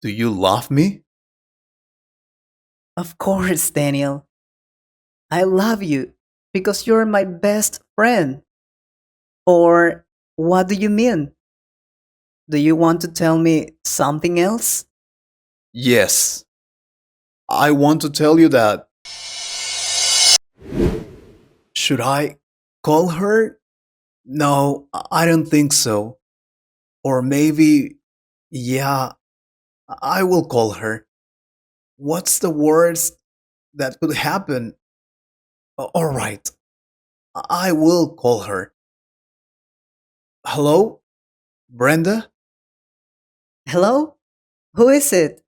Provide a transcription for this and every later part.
Do you love me? Of course, Daniel. I love you because you're my best friend. Or what do you mean? Do you want to tell me something else? Yes. I want to tell you that. Should I call her? No, I don't think so. Or maybe, yeah, I will call her. What's the worst that could happen? Alright, I will call her. Hello, Brenda? Hello? Who is it?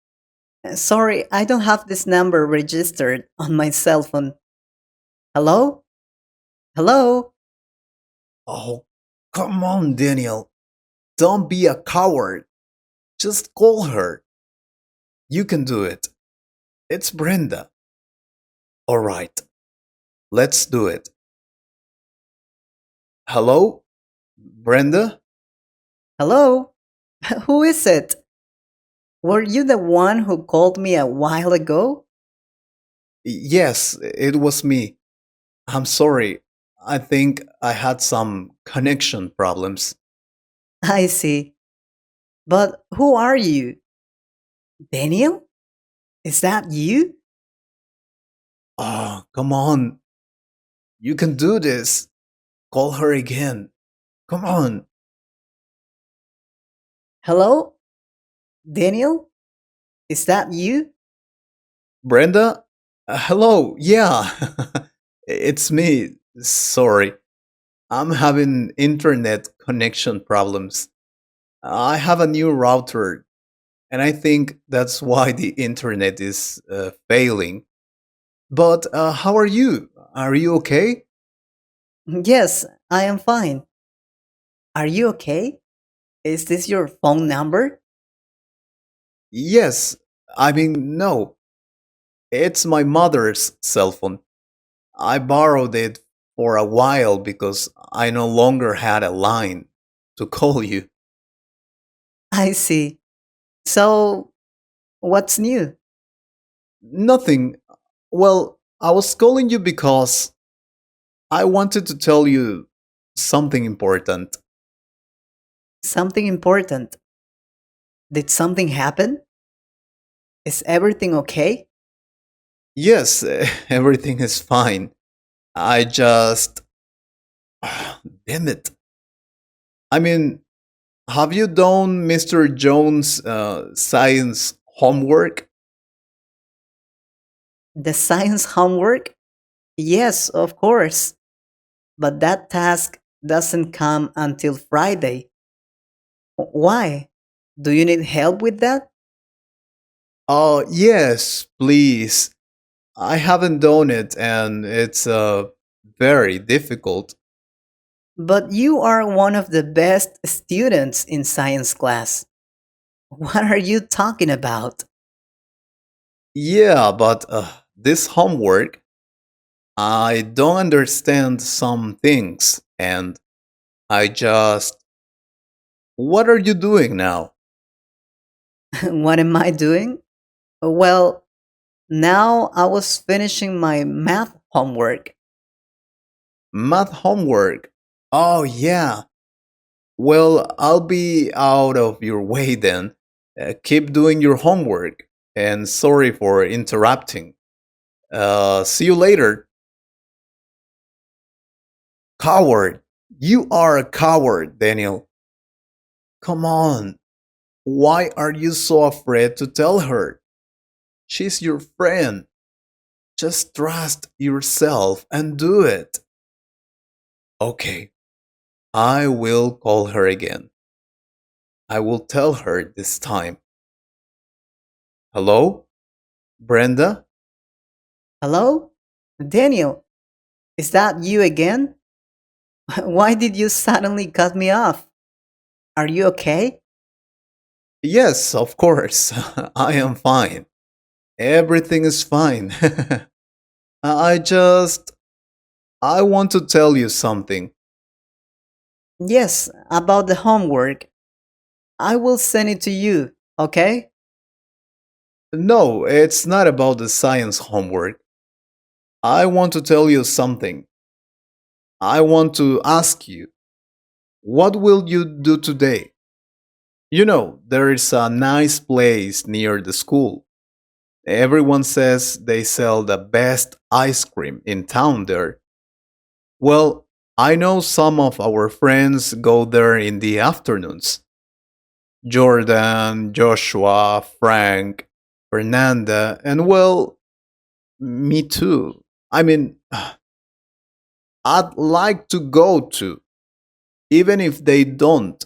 Sorry, I don't have this number registered on my cell phone. Hello? Hello? Oh, come on, Daniel. Don't be a coward. Just call her. You can do it. It's Brenda. Alright, let's do it. Hello, Brenda? Hello? Who is it? Were you the one who called me a while ago? Yes, it was me. I'm sorry. I think I had some connection problems. I see. But who are you? Daniel? Is that you? Oh, come on. You can do this. Call her again. Come on. Hello? Daniel? Is that you? Brenda? Hello. Yeah. It's me. Sorry. I'm having internet connection problems. I have a new router, and I think that's why the internet is failing. But how are you? Are you okay? Yes, I am fine. Are you okay? Is this your phone number? Yes. I mean, no. It's my mother's cell phone. I borrowed it for a while because I no longer had a line to call you. I see. So, what's new? Nothing. Well, I was calling you because I wanted to tell you something important. Something important. Did something happen? Is everything okay? Yes, everything is fine. I just. Damn it. I mean, have you done Mr. Jones' science homework? The science homework? Yes, of course. But that task doesn't come until Friday. Why? Do you need help with that? Oh, yes, please. I haven't done it and it's very difficult. But you are one of the best students in science class. What are you talking about? Yeah, but this homework, I don't understand some things and I just. What are you doing now? What am I doing? Well, now I was finishing my math homework. Math homework. Oh, yeah. Well, I'll be out of your way then. Keep doing your homework. And sorry for interrupting. See you later. Coward. You are a coward, Daniel. Come on. Why are you so afraid to tell her? She's your friend. Just trust yourself and do it. Okay, I will call her again. I will tell her this time. Hello? Brenda? Hello? Daniel, is that you again? Why did you suddenly cut me off? Are you okay? Yes, of course. I am fine. Everything is fine. I just. I want to tell you something. Yes, about the homework. I will send it to you, okay? No, it's not about the science homework. I want to tell you something. I want to ask you, what will you do today? You know, there is a nice place near the school. Everyone says they sell the best ice cream in town there. Well, I know some of our friends go there in the afternoons. Jordan, Joshua, Frank, Fernanda, and well, me too. I mean, I'd like to go to, even if they don't.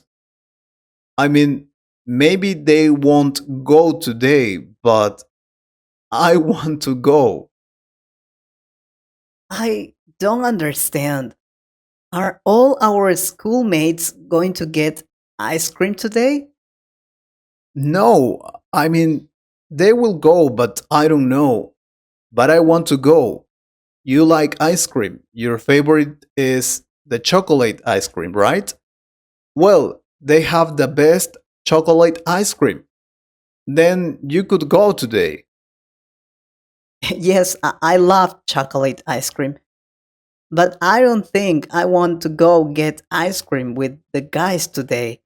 I mean, maybe they won't go today, but I want to go. I don't understand. Are all our schoolmates going to get ice cream today? No, I mean, they will go, but I don't know. But I want to go. You like ice cream. Your favorite is the chocolate ice cream, right? Well, they have the best chocolate ice cream. Then you could go today. Yes, I love chocolate ice cream, but I don't think I want to go get ice cream with the guys today.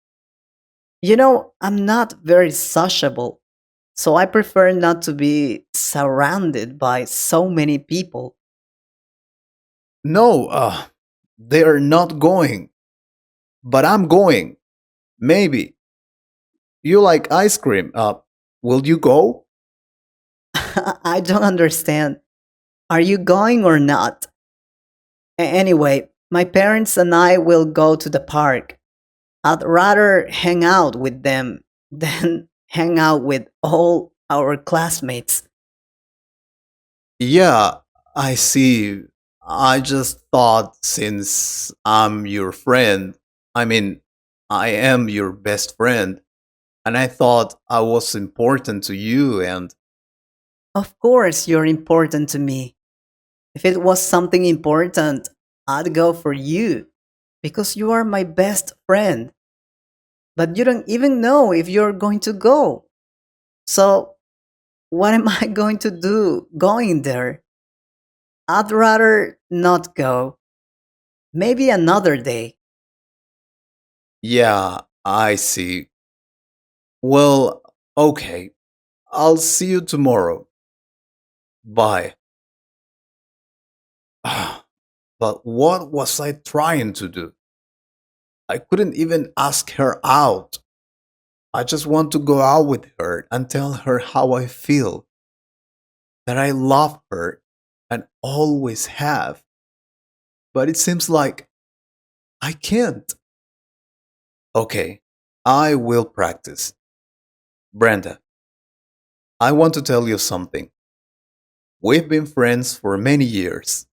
You know, I'm not very sociable, so I prefer not to be surrounded by so many people. No, they are not going. But I'm going. Maybe. You like ice cream. Will you go? I don't understand. Are you going or not? Anyway, my parents and I will go to the park. I'd rather hang out with them than hang out with all our classmates. Yeah, I see. I just thought since I'm your friend, I mean, I am your best friend, and I thought I was important to you, and Of course, you're important to me. If it was something important, I'd go for you because you are my best friend. But you don't even know if you're going to go. So, what am I going to do going there? I'd rather not go. Maybe another day. yeah, I see. Well, okay. I'll see you tomorrow. Bye. But what was I trying to do? I couldn't even ask her out. I just want to go out with her and tell her how I feel, that I love her and always have. But it seems like I can't. Okay, I will practice. Brenda, I want to tell you something. We've been friends for many years,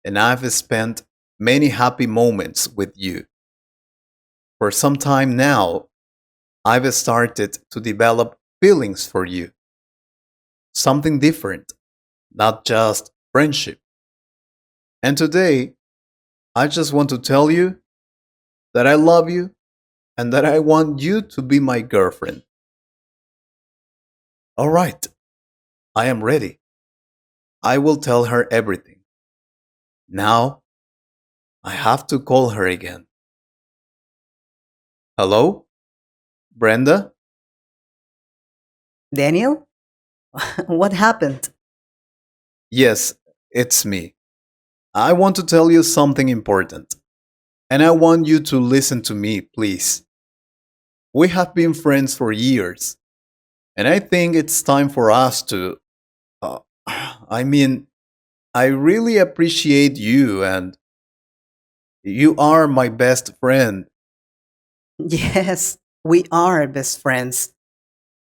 and I've spent many happy moments with you. For some time now, I've started to develop feelings for you. Something different, not just friendship. And today, I just want to tell you that I love you and that I want you to be my girlfriend. All right, I am ready. I will tell her everything. Now, I have to call her again. Hello? Brenda? Daniel? What happened? Yes, it's me. I want to tell you something important. And I want you to listen to me, please. We have been friends for years. And I think it's time for us to. Uh, I mean, I really appreciate you, and you are my best friend. Yes, we are best friends.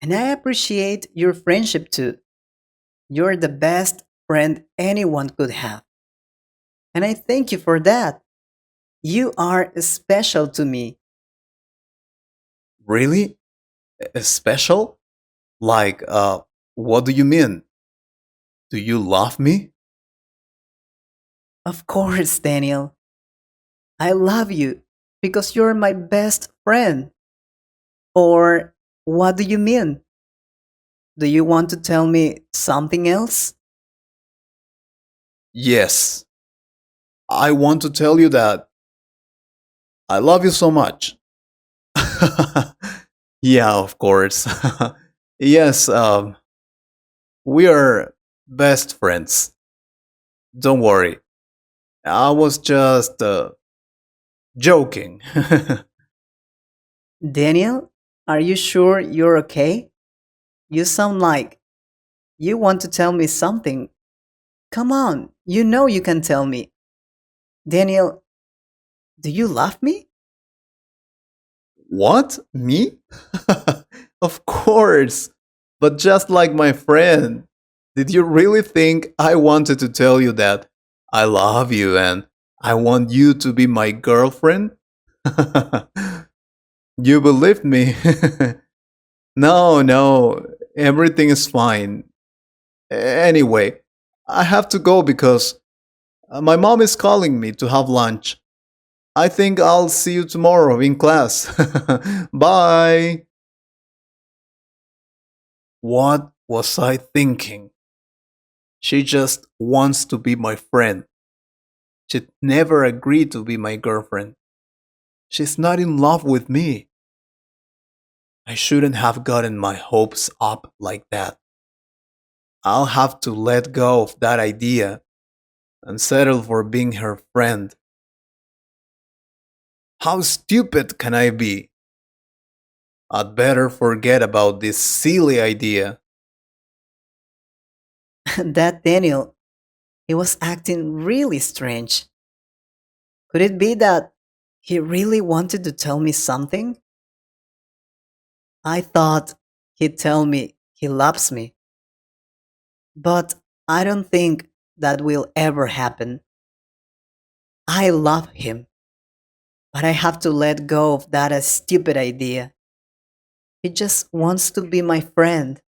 And I appreciate your friendship too. You're the best friend anyone could have. And I thank you for that. You are special to me. Really? Special? Like, what do you mean? Do you love me? Of course, Daniel. I love you because you're my best friend. Or what do you mean? Do you want to tell me something else? Yes, I want to tell you that I love you so much. Yeah, of course. Yes, we are best friends. Don't worry. I was just joking. Daniel, are you sure you're okay? You sound like you want to tell me something. Come on, you know you can tell me. Daniel, do you love me? What? Me? Of course. But just like my friend, did you really think I wanted to tell you that I love you and I want you to be my girlfriend? You believed me. No, no, everything is fine. Anyway, I have to go because my mom is calling me to have lunch. I think I'll see you tomorrow in class. Bye. What was I thinking? She just wants to be my friend. She'd never agree to be my girlfriend. She's not in love with me. I shouldn't have gotten my hopes up like that. I'll have to let go of that idea and settle for being her friend. How stupid can I be? I'd better forget about this silly idea. That Daniel, he was acting really strange. Could it be that he really wanted to tell me something? I thought he'd tell me he loves me, but I don't think that will ever happen. I love him, but I have to let go of that stupid idea. He just wants to be my friend.